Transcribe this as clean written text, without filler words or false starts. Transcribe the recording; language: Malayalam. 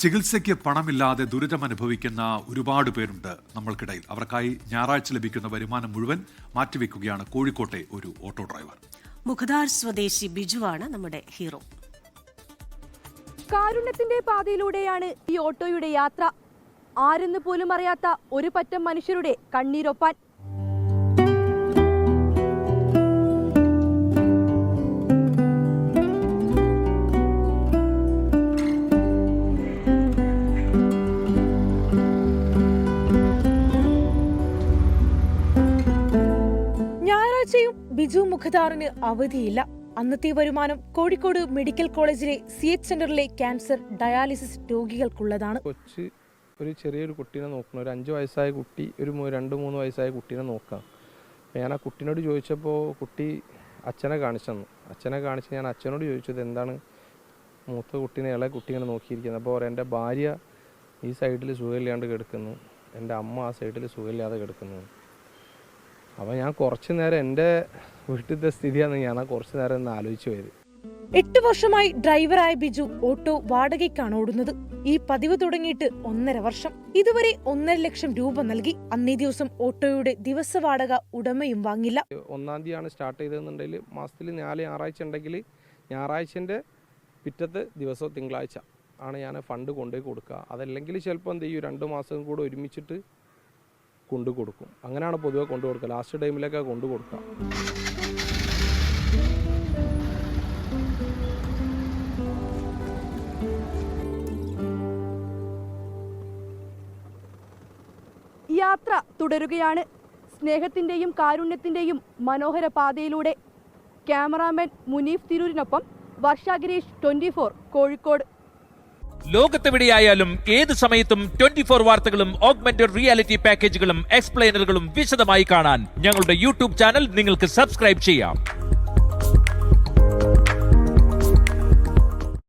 ചികിത്സയ്ക്ക് പണമില്ലാതെ ദുരിതമനുഭവിക്കുന്ന ഒരുപാട് പേരുണ്ട് നമ്മൾക്കിടയിൽ. അവർക്കായി ഞായറാഴ്ച ലഭിക്കുന്ന വരുമാനം മുഴുവൻ മാറ്റിവെക്കുകയാണ് കോഴിക്കോട്ടെ ഒരു ഓട്ടോ ഡ്രൈവർ. മുഖദാർ സ്വദേശി ബിജുവാണ് നമ്മുടെ ഹീറോ. കാരുണ്യത്തിന്റെ പാതയിലൂടെയാണ് ഈ ഓട്ടോയുടെ യാത്ര. ആരെന്ന് പോലും അറിയാത്ത ഒരു പറ്റം മനുഷ്യരുടെ കണ്ണീരൊപ്പാൻ. ഞായറാഴ്ചയും ബിജു മുഖദാറിന് അവധിയില്ല. അന്നത്തെ വരുമാനം കോഴിക്കോട് മെഡിക്കൽ കോളേജിലെ CH സെന്ററിലെ ക്യാൻസർ ഡയാലിസിസ് രോഗികൾക്കുള്ളതാണ്. ഒരു ചെറിയൊരു കുട്ടീനെ നോക്കണം, ഒരു 5 വയസ്സായ കുട്ടി, ഒരു 2-3 വയസ്സായ കുട്ടീനെ നോക്കാം. ഞാൻ ആ കുട്ടീനോട് ചോദിച്ചപ്പോൾ കുട്ടി അച്ഛനെ കാണിച്ചെന്നു. അച്ഛനെ കാണിച്ച് ഞാൻ അച്ഛനോട് ചോദിച്ചത് എന്താണ് മൂത്ത കുട്ടീനെ ഇളയ കുട്ടീനെ നോക്കിയിരിക്കുന്നത്. അപ്പോൾ എൻ്റെ ഭാര്യ ഈ സൈഡിൽ സുഖമില്ലാണ്ട് കിടക്കുന്നു, എൻ്റെ അമ്മ ആ സൈഡിൽ സുഖമില്ലാതെ കിടക്കുന്നു. അപ്പോൾ ഞാൻ കുറച്ച് നേരം എൻ്റെ വീട്ടിലത്തെ സ്ഥിതിയാണ് ഞാൻ കുറച്ച് നേരം ഒന്ന് ആലോചിച്ച് പോയത്. 8 വർഷമായി ഡ്രൈവറായ ബിജു ഓട്ടോ വാടകയ്ക്കാണ് ഓടുന്നത്. ഈ പതിവ് തുടങ്ങിയിട്ട് 1.5 വർഷം. ഇതുവരെ 1.5 ലക്ഷം രൂപ നൽകി. അന്നേ ദിവസം ഓട്ടോയുടെ ദിവസ വാടക ഉടമയും വാങ്ങില്ല. 1-ാം തീയതിയാണ് സ്റ്റാർട്ട് ചെയ്തതെന്നുണ്ടെങ്കിൽ മാസത്തിൽ 4 ഞായറാഴ്ച ഉണ്ടെങ്കിൽ ഞായറാഴ്ചൻ്റെ പിറ്റത്തെ ദിവസം തിങ്കളാഴ്ച ആണ് ഞാൻ ഫണ്ട് കൊണ്ടുപോയി കൊടുക്കുക. അതല്ലെങ്കിൽ ചിലപ്പോൾ എന്ത് ചെയ്യും 2 മാസം കൂടെ ഒരുമിച്ചിട്ട് കൊണ്ടു കൊടുക്കും. അങ്ങനെയാണ് പൊതുവെ കൊണ്ടു കൊടുക്കുക. ലാസ്റ്റ് ടൈമിലൊക്കെ കൊണ്ടു കൊടുക്കുക. യാത്ര തുടരുകയാണ് സ്നേഹത്തിന്റെയും കാരുണ്യത്തിന്റെയും മനോഹര പാതയിലൂടെ. ക്യാമറാമാൻ മുനീഫ് തിരൂരിനൊപ്പം വർഷ ഗിരീഷ്, 24 കോഴിക്കോട്. ലോകത്തെവിടെയായാലും ഏത് സമയത്തും 24 വാർത്തകളും ഓഗ്മെന്റഡ് റിയാലിറ്റി പാക്കേജുകളും എക്സ്പ്ലെയിനറുകളും വിശദമായി കാണാൻ ഞങ്ങളുടെ യൂട്യൂബ് ചാനൽ നിങ്ങൾക്ക് സബ്സ്ക്രൈബ് ചെയ്യാം.